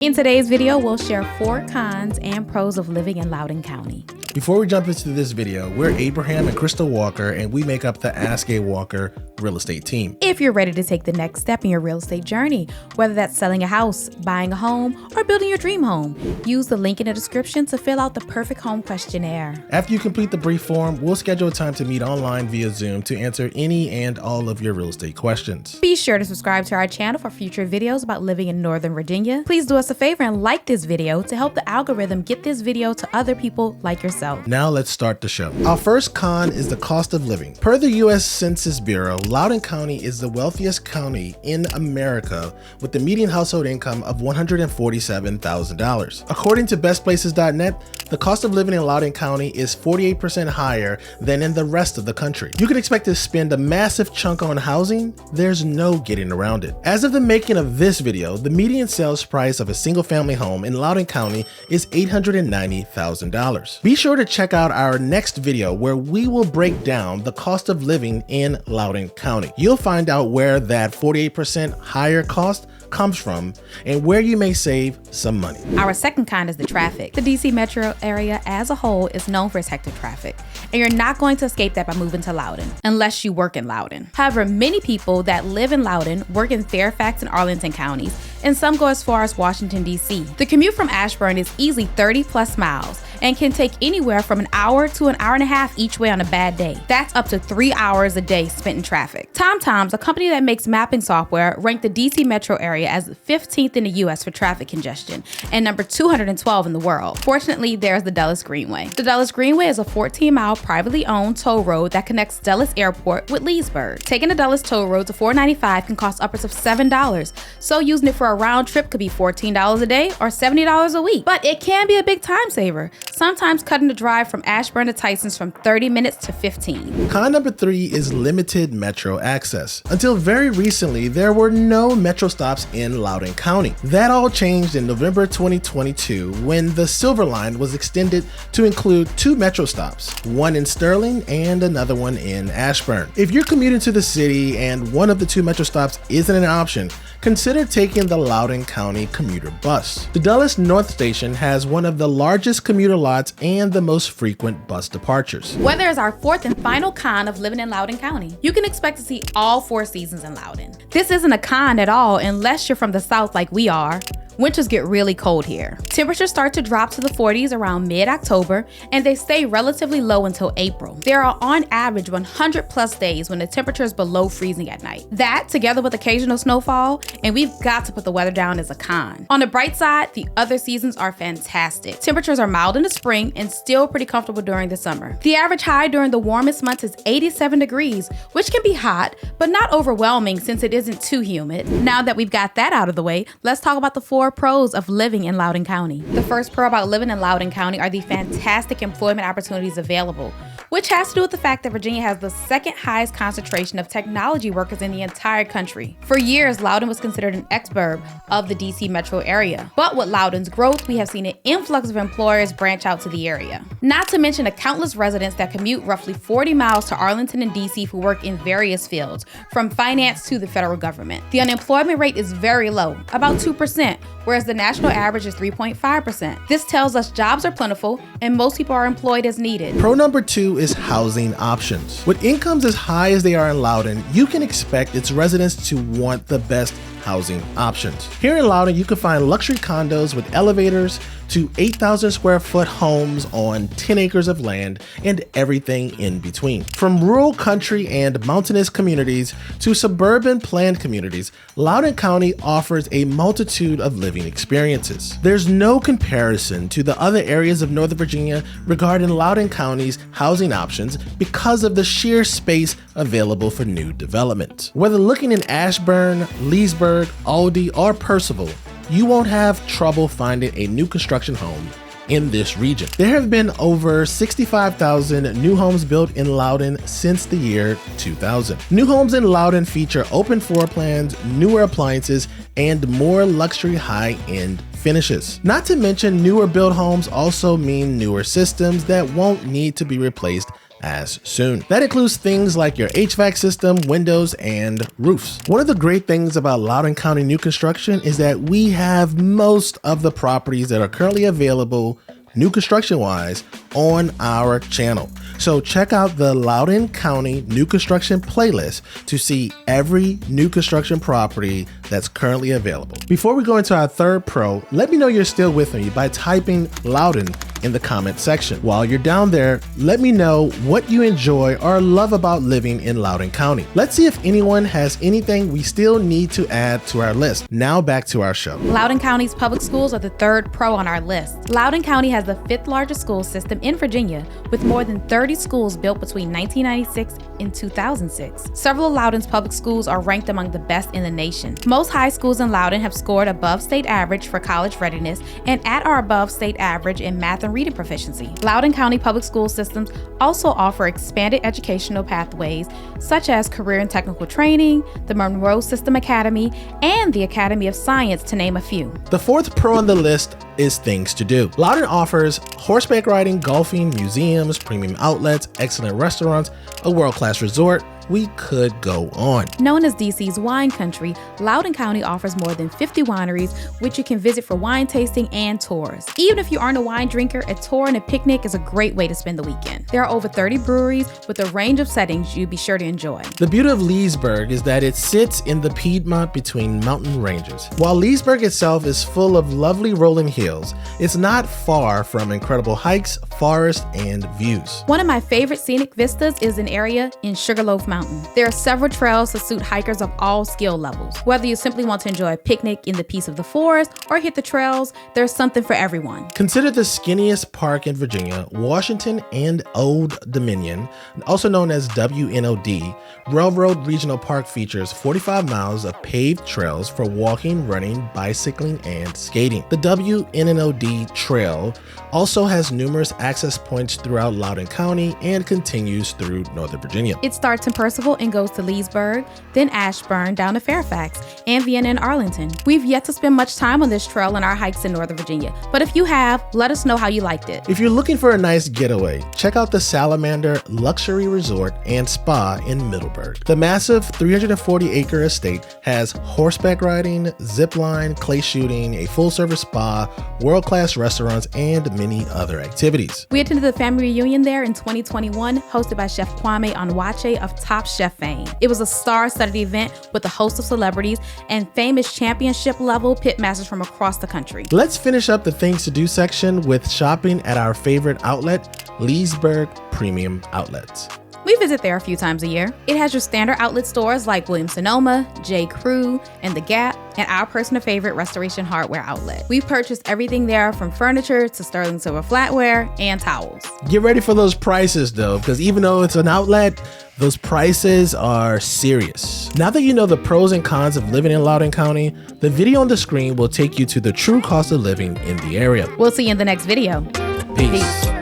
In today's video, we'll share 4 cons and pros of living in Loudoun County. Before we jump into this video, we're Abraham and Crystal Walker, and we make up the Ask A Walker real estate team. If you're ready to take the next step in your real estate journey, whether that's selling a house, buying a home, or building your dream home, use the link in the description to fill out the perfect home questionnaire. After you complete the brief form, we'll schedule a time to meet online via Zoom to answer any and all of your real estate questions. Be sure to subscribe to our channel for future videos about living in Northern Virginia. Please do us a favor and like this video to help the algorithm get this video to other people like yourself. Now let's start the show. Our first con is the cost of living. Per the U.S. Census Bureau, Loudoun County is the wealthiest county in America with the median household income of $147,000. According to bestplaces.net, the cost of living in Loudoun County is 48% higher than in the rest of the country. You can expect to spend a massive chunk on housing. There's no getting around it. As of the making of this video, the median sales price of a single-family home in Loudoun County is $890,000. Be sure to check out our next video where we will break down the cost of living in Loudoun County. You'll find out where that 48% higher cost comes from and where you may save some money. Our second con is the traffic. The DC metro area as a whole is known for its hectic traffic, and you're not going to escape that by moving to Loudoun unless you work in Loudoun. However, many people that live in Loudoun work in Fairfax and Arlington counties, and some go as far as Washington, D.C. The commute from Ashburn is easily 30 plus miles and can take anywhere from an hour to an hour and a half each way on a bad day. That's up to 3 hours a day spent in traffic. TomTom's, a company that makes mapping software, ranked the DC metro area as 15th in the US for traffic congestion and number 212 in the world. Fortunately, there's the Dulles Greenway. The Dulles Greenway is a 14-mile privately owned toll road that connects Dulles Airport with Leesburg. Taking the Dulles toll road to $4.95 can cost upwards of $7, so using it for a round trip could be $14 a day or $70 a week. But it can be a big time saver, sometimes cutting the drive from Ashburn to Tysons from 30 minutes to 15. Con number 3 is limited metro access. Until very recently, there were no metro stops in Loudoun County. That all changed in November 2022 when the Silver Line was extended to include 2 metro stops, one in Sterling and another one in Ashburn. If you're commuting to the city and one of the 2 metro stops isn't an option, consider taking the Loudoun County commuter bus. The Dulles North Station has one of the largest commuter lots and the most frequent bus departures. Weather is our fourth and final con of living in Loudoun County. You can expect to see all 4 seasons in Loudoun. This isn't a con at all unless you're from the South like we are. Winters get really cold here. Temperatures start to drop to the 40s around mid-October, and they stay relatively low until April. There are on average 100 plus days when the temperature is below freezing at night. That, together with occasional snowfall, and we've got to put the weather down as a con. On the bright side, the other seasons are fantastic. Temperatures are mild in the spring and still pretty comfortable during the summer. The average high during the warmest months is 87 degrees, which can be hot, but not overwhelming since it isn't too humid. Now that we've got that out of the way, let's talk about the 4 pros of living in Loudoun County. The first pro about living in Loudoun County are the fantastic employment opportunities available, which has to do with the fact that Virginia has the second highest concentration of technology workers in the entire country. For years, Loudoun was considered an exurb of the DC metro area. But with Loudoun's growth, we have seen an influx of employers branch out to the area. Not to mention the countless residents that commute roughly 40 miles to Arlington and DC who work in various fields, from finance to the federal government. The unemployment rate is very low, about 2%, whereas the national average is 3.5%. This tells us jobs are plentiful and most people are employed as needed. Pro number 2 is housing options. With incomes as high as they are in Loudoun, you can expect its residents to want the best housing options. Here in Loudoun, you can find luxury condos with elevators to 8,000 square foot homes on 10 acres of land and everything in between. From rural country and mountainous communities to suburban planned communities, Loudoun County offers a multitude of living experiences. There's no comparison to the other areas of Northern Virginia regarding Loudoun County's housing options because of the sheer space available for new development. Whether looking in Ashburn, Leesburg, Aldie, or Percival, you won't have trouble finding a new construction home in this region. There have been over 65,000 new homes built in Loudoun since the year 2000. New homes in Loudoun feature open floor plans, newer appliances, and more luxury high-end finishes. Not to mention, newer built homes also mean newer systems that won't need to be replaced as soon. That includes things like your HVAC system, windows, and roofs. One of the great things about Loudoun County new construction is that we have most of the properties that are currently available new construction wise on our channel. So check out the Loudoun County new construction playlist to see every new construction property that's currently available. Before we go into our third pro, let me know you're still with me by typing Loudoun in the comment section. While you're down there, let me know what you enjoy or love about living in Loudoun County. Let's see if anyone has anything we still need to add to our list. Now back to our show. Loudoun County's public schools are the third pro on our list. Loudoun County has the 5th largest school system in Virginia, with more than 30 schools built between 1996 and 2006. Several of Loudoun's public schools are ranked among the best in the nation. Most high schools in Loudoun have scored above state average for college readiness and at or above state average in math and reading proficiency. Loudoun County public school systems also offer expanded educational pathways such as career and technical training, the Monroe System Academy, and the Academy of Science, to name a few. The fourth pro on the list is things to do. Loudoun offers horseback riding, golfing, museums, premium outlets, excellent restaurants, a world-class resort. We could go on. Known as DC's wine country, Loudoun County offers more than 50 wineries, which you can visit for wine tasting and tours. Even if you aren't a wine drinker, a tour and a picnic is a great way to spend the weekend. There are over 30 breweries with a range of settings you'd be sure to enjoy. The beauty of Leesburg is that it sits in the Piedmont between mountain ranges. While Leesburg itself is full of lovely rolling hills, it's not far from incredible hikes, forests, and views. One of my favorite scenic vistas is an area in Sugarloaf Mountain. There are several trails to suit hikers of all skill levels. Whether you simply want to enjoy a picnic in the peace of the forest or hit the trails, there's something for everyone. Considered the skinniest park in Virginia, Washington and Old Dominion, also known as WNOD, Railroad Regional Park features 45 miles of paved trails for walking, running, bicycling, and skating. The WNOD Trail also has numerous access points throughout Loudoun County and continues through Northern Virginia. It starts in Percival and goes to Leesburg, then Ashburn down to Fairfax, and Vienna and Arlington. We've yet to spend much time on this trail in our hikes in Northern Virginia, but if you have, let us know how you liked it. If you're looking for a nice getaway, check out the Salamander Luxury Resort and Spa in Middleburg. The massive 340-acre estate has horseback riding, zip line, clay shooting, a full-service spa, world-class restaurants, and many other activities. We attended the family reunion there in 2021, hosted by Chef Kwame Onwuache of Top Chef fame. It was a star-studded event with a host of celebrities and famous championship-level pitmasters from across the country. Let's finish up the things to do section with shopping at our favorite outlet, Leesburg Premium Outlets. We visit there a few times a year. It has your standard outlet stores like Williams-Sonoma, J. Crew, and The Gap, and our personal favorite Restoration Hardware outlet. We've purchased everything there from furniture to sterling silver flatware and towels. Get ready for those prices though, because even though it's an outlet, those prices are serious. Now that you know the pros and cons of living in Loudoun County, the video on the screen will take you to the true cost of living in the area. We'll see you in the next video. Peace.